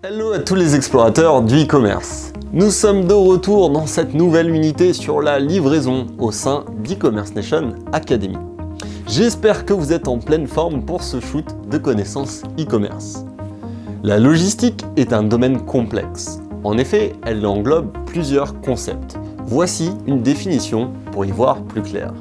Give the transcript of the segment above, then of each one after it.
Hello à tous les explorateurs du e-commerce. Nous sommes de retour dans cette nouvelle unité sur la livraison au sein d'e-Commerce Nation Academy. J'espère que vous êtes en pleine forme pour ce shoot de connaissances e-commerce. La logistique est un domaine complexe. En effet, elle englobe plusieurs concepts. Voici une définition pour y voir plus clair.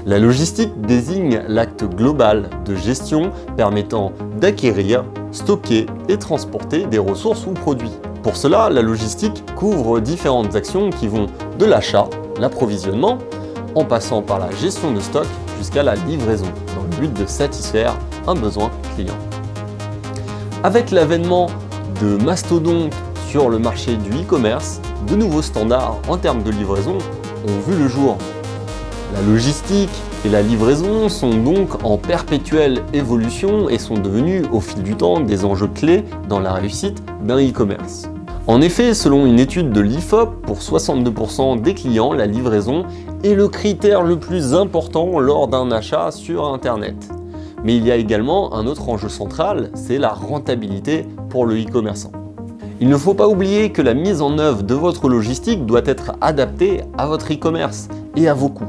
La logistique désigne l'acte global de gestion permettant d'acquérir, stocker et transporter des ressources ou produits. Pour cela, la logistique couvre différentes actions qui vont de l'achat, l'approvisionnement, en passant par la gestion de stock jusqu'à la livraison, dans le but de satisfaire un besoin client. Avec l'avènement de mastodontes sur le marché du e-commerce, de nouveaux standards en termes de livraison ont vu le jour. La logistique et la livraison sont donc en perpétuelle évolution et sont devenus au fil du temps des enjeux clés dans la réussite d'un e-commerce. En effet, selon une étude de l'IFOP, pour 62% des clients, la livraison est le critère le plus important lors d'un achat sur Internet. Mais il y a également un autre enjeu central, c'est la rentabilité pour le e-commerçant. Il ne faut pas oublier que la mise en œuvre de votre logistique doit être adaptée à votre e-commerce et à vos coûts.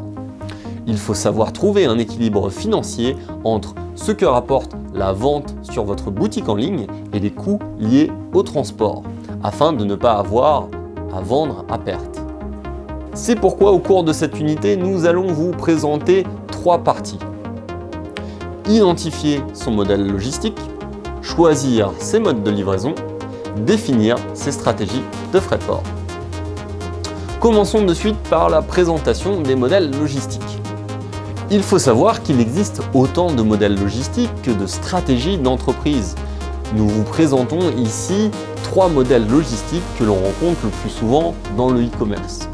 Il faut savoir trouver un équilibre financier entre ce que rapporte la vente sur votre boutique en ligne et les coûts liés au transport, afin de ne pas avoir à vendre à perte. C'est pourquoi au cours de cette unité, nous allons vous présenter 3 parties. Identifier son modèle logistique, choisir ses modes de livraison, définir ses stratégies de fret de port. Commençons de suite par la présentation des modèles logistiques. Il faut savoir qu'il existe autant de modèles logistiques que de stratégies d'entreprise. Nous vous présentons ici 3 modèles logistiques que l'on rencontre le plus souvent dans le e-commerce.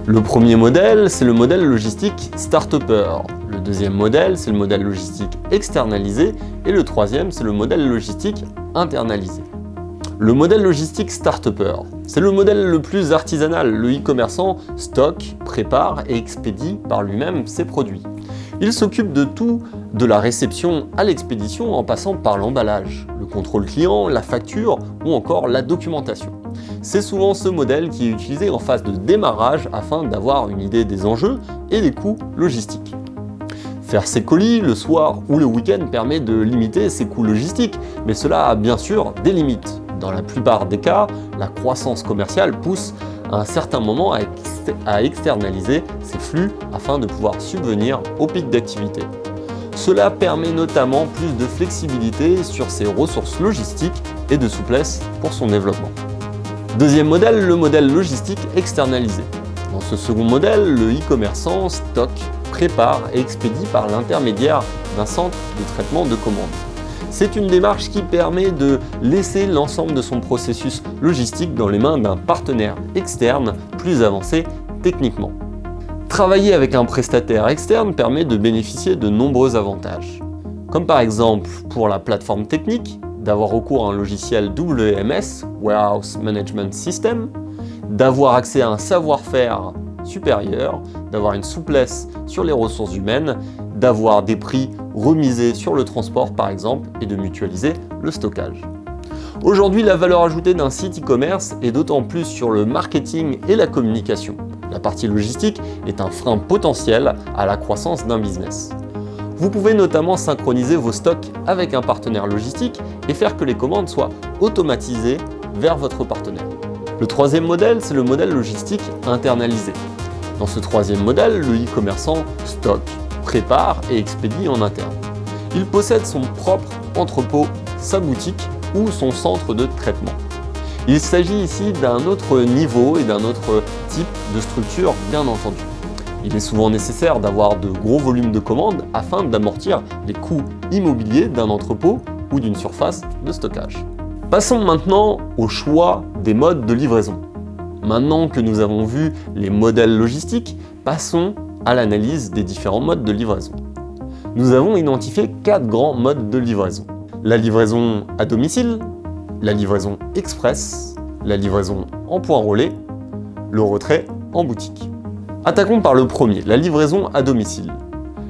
Le premier modèle, c'est le modèle logistique start-upper. Le deuxième modèle, c'est le modèle logistique externalisé. Et le troisième, c'est le modèle logistique internalisé. Le modèle logistique start-upper, c'est le modèle le plus artisanal. Le e-commerçant stocke, prépare et expédie par lui-même ses produits. Il s'occupe de tout, de la réception à l'expédition en passant par l'emballage, le contrôle client, la facture ou encore la documentation. C'est souvent ce modèle qui est utilisé en phase de démarrage afin d'avoir une idée des enjeux et des coûts logistiques. Faire ses colis le soir ou le week-end permet de limiter ses coûts logistiques, mais cela a bien sûr des limites. Dans la plupart des cas, la croissance commerciale pousse à un certain moment à externaliser ces flux afin de pouvoir subvenir au pic d'activité. Cela permet notamment plus de flexibilité sur ses ressources logistiques et de souplesse pour son développement. Deuxième modèle, le modèle logistique externalisé. Dans ce second modèle, le e-commerçant stocke, prépare et expédie par l'intermédiaire d'un centre de traitement de commandes. C'est une démarche qui permet de laisser l'ensemble de son processus logistique dans les mains d'un partenaire externe plus avancé techniquement. Travailler avec un prestataire externe permet de bénéficier de nombreux avantages, comme par exemple pour la plateforme technique, d'avoir recours à un logiciel WMS, Warehouse Management System, d'avoir accès à un savoir-faire supérieur, d'avoir une souplesse sur les ressources humaines, d'avoir des prix remisés sur le transport par exemple et de mutualiser le stockage. Aujourd'hui, la valeur ajoutée d'un site e-commerce est d'autant plus sur le marketing et la communication. La partie logistique est un frein potentiel à la croissance d'un business. Vous pouvez notamment synchroniser vos stocks avec un partenaire logistique et faire que les commandes soient automatisées vers votre partenaire. Le troisième modèle, c'est le modèle logistique internalisé. Dans ce troisième modèle, le e-commerçant stocke, prépare et expédie en interne. Il possède son propre entrepôt, sa boutique ou son centre de traitement. Il s'agit ici d'un autre niveau et d'un autre type de structure, bien entendu. Il est souvent nécessaire d'avoir de gros volumes de commandes afin d'amortir les coûts immobiliers d'un entrepôt ou d'une surface de stockage. Passons maintenant au choix des modes de livraison. Maintenant que nous avons vu les modèles logistiques, passons à l'analyse des différents modes de livraison. Nous avons identifié 4 grands modes de livraison. La livraison à domicile, la livraison express, la livraison en point relais, le retrait en boutique. Attaquons par le premier, la livraison à domicile.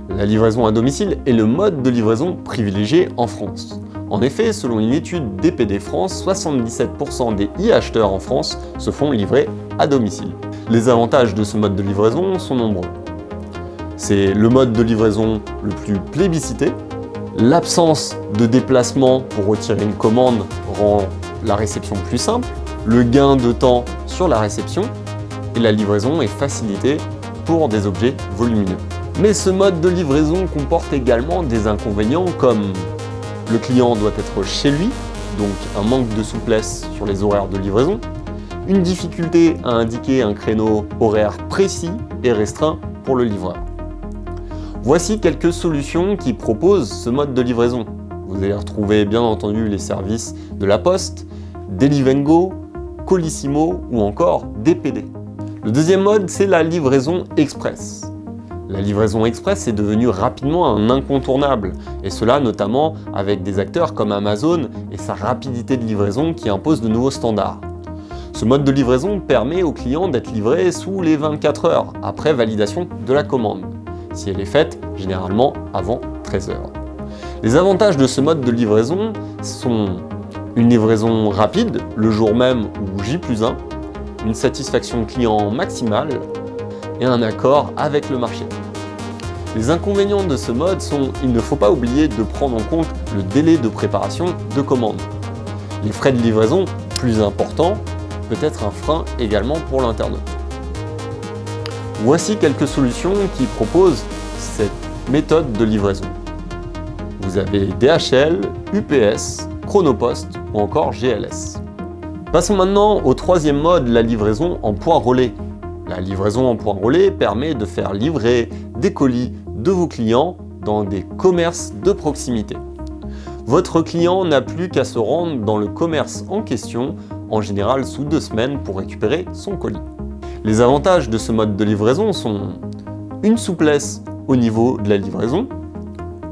La livraison à domicile est le mode de livraison privilégié en France. En effet, selon une étude DPD France, 77% des e-acheteurs en France se font livrer à domicile. Les avantages de ce mode de livraison sont nombreux. C'est le mode de livraison le plus plébiscité. L'absence de déplacement pour retirer une commande rend la réception plus simple. Le gain de temps sur la réception et la livraison est facilitée pour des objets volumineux. Mais ce mode de livraison comporte également des inconvénients comme le client doit être chez lui, donc un manque de souplesse sur les horaires de livraison, une difficulté à indiquer un créneau horaire précis et restreint pour le livreur. Voici quelques solutions qui proposent ce mode de livraison. Vous allez retrouver bien entendu les services de La Poste, Delivengo, Colissimo ou encore DPD. Le deuxième mode, c'est la livraison express. La livraison express est devenue rapidement un incontournable, et cela notamment avec des acteurs comme Amazon et sa rapidité de livraison qui impose de nouveaux standards. Ce mode de livraison permet au client d'être livré sous les 24 heures après validation de la commande, si elle est faite généralement avant 13 heures. Les avantages de ce mode de livraison sont une livraison rapide le jour même ou J+1, une satisfaction client maximale et un accord avec le marché. Les inconvénients de ce mode sont il ne faut pas oublier de prendre en compte le délai de préparation de commande. Les frais de livraison, plus importants, peut être un frein également pour l'internaute. Voici quelques solutions qui proposent cette méthode de livraison. Vous avez DHL, UPS, Chronopost ou encore GLS. Passons maintenant au troisième mode, la livraison en point relais. La livraison en point relais permet de faire livrer des colis de vos clients dans des commerces de proximité. Votre client n'a plus qu'à se rendre dans le commerce en question, en général sous 2 semaines, pour récupérer son colis. Les avantages de ce mode de livraison sont une souplesse au niveau de la livraison.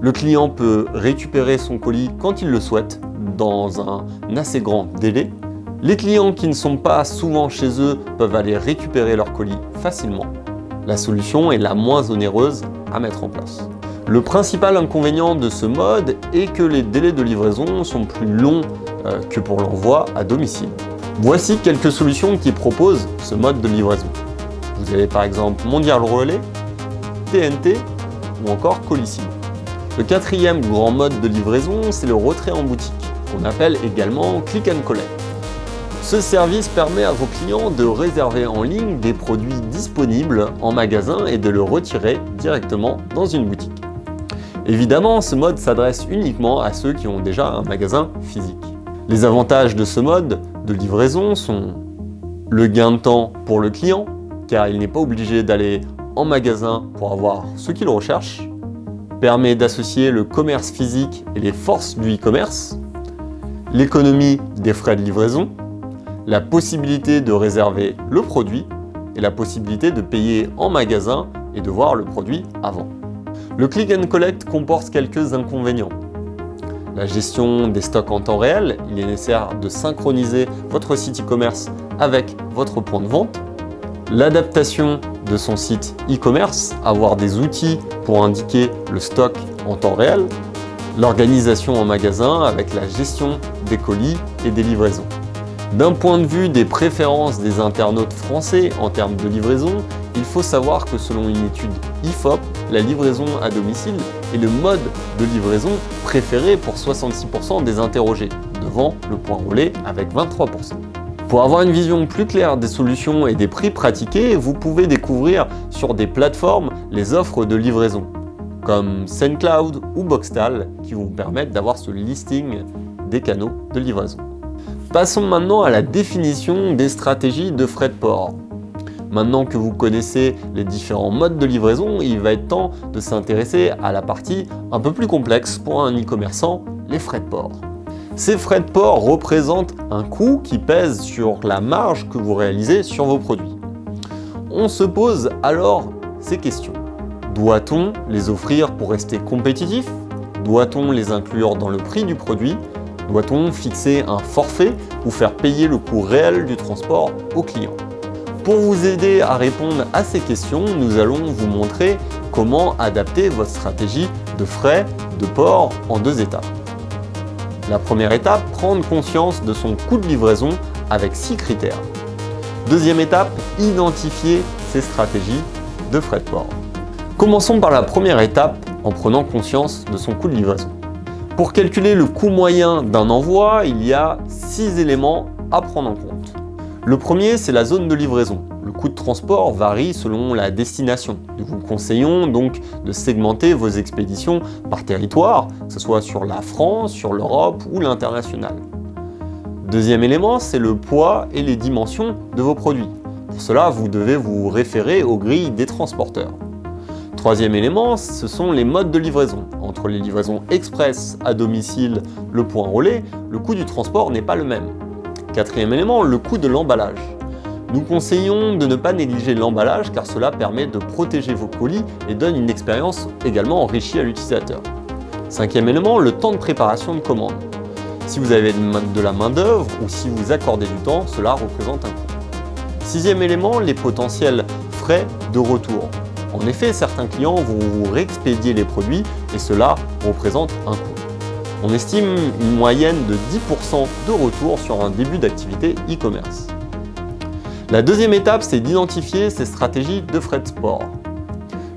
Le client peut récupérer son colis quand il le souhaite, dans un assez grand délai. Les clients qui ne sont pas souvent chez eux peuvent aller récupérer leur colis facilement. La solution est la moins onéreuse à mettre en place. Le principal inconvénient de ce mode est que les délais de livraison sont plus longs que pour l'envoi à domicile. Voici quelques solutions qui proposent ce mode de livraison. Vous avez par exemple Mondial Relais, TNT ou encore Colissimo. Le quatrième grand mode de livraison, c'est le retrait en boutique, qu'on appelle également Click and Collect. Ce service permet à vos clients de réserver en ligne des produits disponibles en magasin et de le retirer directement dans une boutique. Évidemment, ce mode s'adresse uniquement à ceux qui ont déjà un magasin physique. Les avantages de ce mode de livraison sont le gain de temps pour le client, car il n'est pas obligé d'aller en magasin pour avoir ce qu'il recherche, permet d'associer le commerce physique et les forces du e-commerce, l'économie des frais de livraison, la possibilité de réserver le produit et la possibilité de payer en magasin et de voir le produit avant. Le Click and Collect comporte quelques inconvénients. La gestion des stocks en temps réel, il est nécessaire de synchroniser votre site e-commerce avec votre point de vente. L'adaptation de son site e-commerce, avoir des outils pour indiquer le stock en temps réel. L'organisation en magasin avec la gestion des colis et des livraisons. D'un point de vue des préférences des internautes français en termes de livraison, il faut savoir que selon une étude IFOP, la livraison à domicile est le mode de livraison préféré pour 66% des interrogés, devant le point relais avec 23%. Pour avoir une vision plus claire des solutions et des prix pratiqués, vous pouvez découvrir sur des plateformes les offres de livraison, comme SendCloud ou Boxtal, qui vous permettent d'avoir ce listing des canaux de livraison. Passons maintenant à la définition des stratégies de frais de port. Maintenant que vous connaissez les différents modes de livraison, il va être temps de s'intéresser à la partie un peu plus complexe pour un e-commerçant, les frais de port. Ces frais de port représentent un coût qui pèse sur la marge que vous réalisez sur vos produits. On se pose alors ces questions. Doit-on les offrir pour rester compétitif? Doit-on les inclure dans le prix du produit? Doit-on fixer un forfait ou faire payer le coût réel du transport au client? Pour vous aider à répondre à ces questions, nous allons vous montrer comment adapter votre stratégie de frais de port en 2 étapes. La première étape, prendre conscience de son coût de livraison avec 6 critères. Deuxième étape, identifier ses stratégies de frais de port. Commençons par la première étape en prenant conscience de son coût de livraison. Pour calculer le coût moyen d'un envoi, il y a 6 éléments à prendre en compte. Le premier, c'est la zone de livraison. Le coût de transport varie selon la destination. Nous vous conseillons donc de segmenter vos expéditions par territoire, que ce soit sur la France, sur l'Europe ou l'international. Deuxième élément, c'est le poids et les dimensions de vos produits. Pour cela, vous devez vous référer aux grilles des transporteurs. Troisième élément, ce sont les modes de livraison. Entre les livraisons express à domicile, le point relais, le coût du transport n'est pas le même. Quatrième élément, le coût de l'emballage. Nous conseillons de ne pas négliger l'emballage car cela permet de protéger vos colis et donne une expérience également enrichie à l'utilisateur. Cinquième élément, le temps de préparation de commande. Si vous avez de la main-d'œuvre ou si vous accordez du temps, cela représente un coût. Sixième élément, les potentiels frais de retour. En effet, certains clients vont vous réexpédier les produits et cela représente un coût. On estime une moyenne de 10% de retour sur un début d'activité e-commerce. La deuxième étape, c'est d'identifier ces stratégies de frais de port.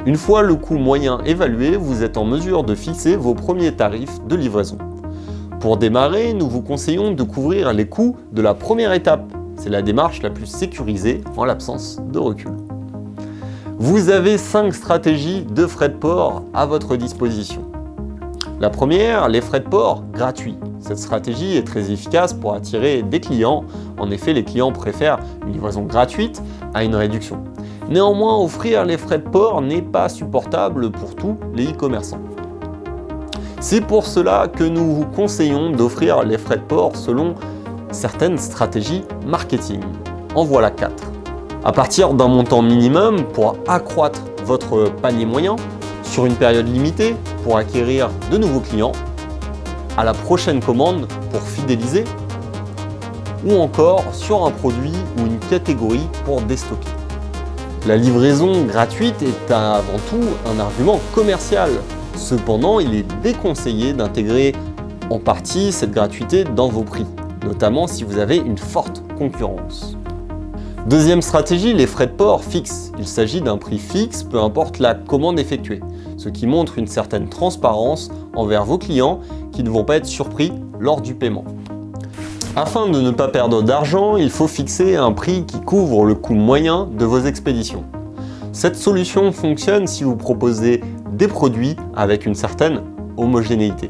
Une fois le coût moyen évalué, vous êtes en mesure de fixer vos premiers tarifs de livraison. Pour démarrer, nous vous conseillons de couvrir les coûts de la première étape. C'est la démarche la plus sécurisée en l'absence de recul. Vous avez 5 stratégies de frais de port à votre disposition. La première, les frais de port gratuits. Cette stratégie est très efficace pour attirer des clients. En effet, les clients préfèrent une livraison gratuite à une réduction. Néanmoins, offrir les frais de port n'est pas supportable pour tous les e-commerçants. C'est pour cela que nous vous conseillons d'offrir les frais de port selon certaines stratégies marketing. En voilà 4. À partir d'un montant minimum pour accroître votre panier moyen, sur une période limitée pour acquérir de nouveaux clients, à la prochaine commande pour fidéliser, ou encore sur un produit ou une catégorie pour déstocker. La livraison gratuite est avant tout un argument commercial. Cependant, il est déconseillé d'intégrer en partie cette gratuité dans vos prix, notamment si vous avez une forte concurrence. Deuxième stratégie, les frais de port fixes. Il s'agit d'un prix fixe, peu importe la commande effectuée, ce qui montre une certaine transparence envers vos clients qui ne vont pas être surpris lors du paiement. Afin de ne pas perdre d'argent, il faut fixer un prix qui couvre le coût moyen de vos expéditions. Cette solution fonctionne si vous proposez des produits avec une certaine homogénéité.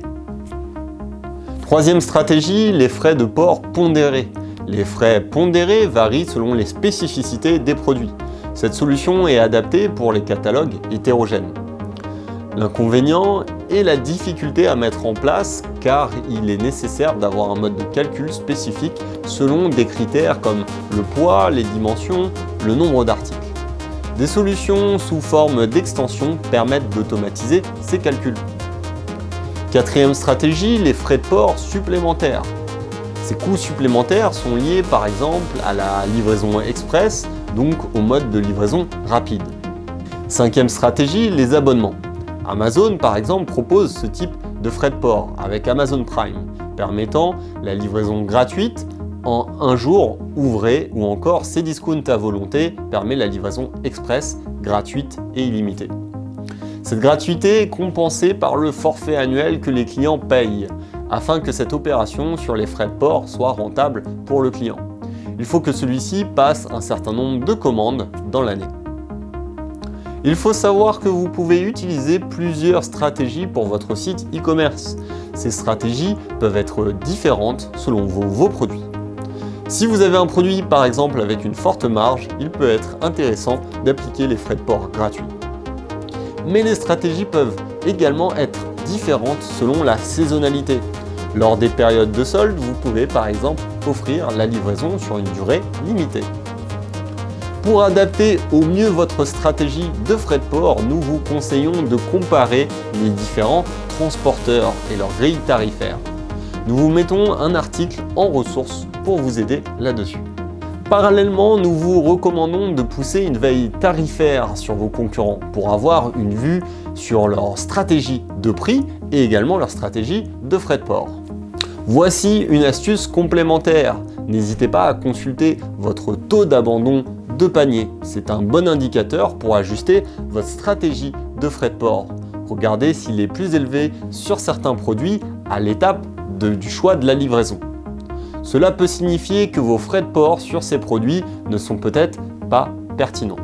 Troisième stratégie, les frais de port pondérés. Les frais pondérés varient selon les spécificités des produits. Cette solution est adaptée pour les catalogues hétérogènes. L'inconvénient est la difficulté à mettre en place car il est nécessaire d'avoir un mode de calcul spécifique selon des critères comme le poids, les dimensions, le nombre d'articles. Des solutions sous forme d'extension permettent d'automatiser ces calculs. Quatrième stratégie, les frais de port supplémentaires. Ces coûts supplémentaires sont liés par exemple à la livraison express, donc au mode de livraison rapide. Cinquième stratégie, les abonnements. Amazon par exemple propose ce type de frais de port avec Amazon Prime, permettant la livraison gratuite en un jour ouvré ou encore Cdiscount à volonté permet la livraison express gratuite et illimitée. Cette gratuité est compensée par le forfait annuel que les clients payent, afin que cette opération sur les frais de port soit rentable pour le client. Il faut que celui-ci passe un certain nombre de commandes dans l'année. Il faut savoir que vous pouvez utiliser plusieurs stratégies pour votre site e-commerce. Ces stratégies peuvent être différentes selon vos produits. Si vous avez un produit par exemple avec une forte marge, il peut être intéressant d'appliquer les frais de port gratuits. Mais les stratégies peuvent également être différentes selon la saisonnalité. Lors des périodes de solde, vous pouvez par exemple offrir la livraison sur une durée limitée. Pour adapter au mieux votre stratégie de frais de port, nous vous conseillons de comparer les différents transporteurs et leurs grilles tarifaires. Nous vous mettons un article en ressources pour vous aider là-dessus. Parallèlement, nous vous recommandons de pousser une veille tarifaire sur vos concurrents pour avoir une vue sur leur stratégie de prix et également leur stratégie de frais de port. Voici une astuce complémentaire. N'hésitez pas à consulter votre taux d'abandon de panier. C'est un bon indicateur pour ajuster votre stratégie de frais de port. Regardez s'il est plus élevé sur certains produits à l'étape du choix de la livraison. Cela peut signifier que vos frais de port sur ces produits ne sont peut-être pas pertinents.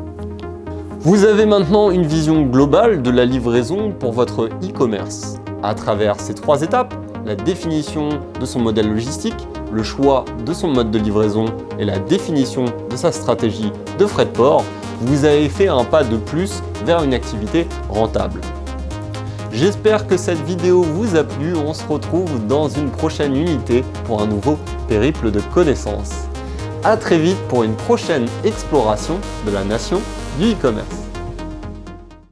Vous avez maintenant une vision globale de la livraison pour votre e-commerce. À travers ces 3 étapes, la définition de son modèle logistique, le choix de son mode de livraison et la définition de sa stratégie de frais de port, vous avez fait un pas de plus vers une activité rentable. J'espère que cette vidéo vous a plu. On se retrouve dans une prochaine unité pour un nouveau périple de connaissances. À très vite pour une prochaine exploration de la nation du e-commerce.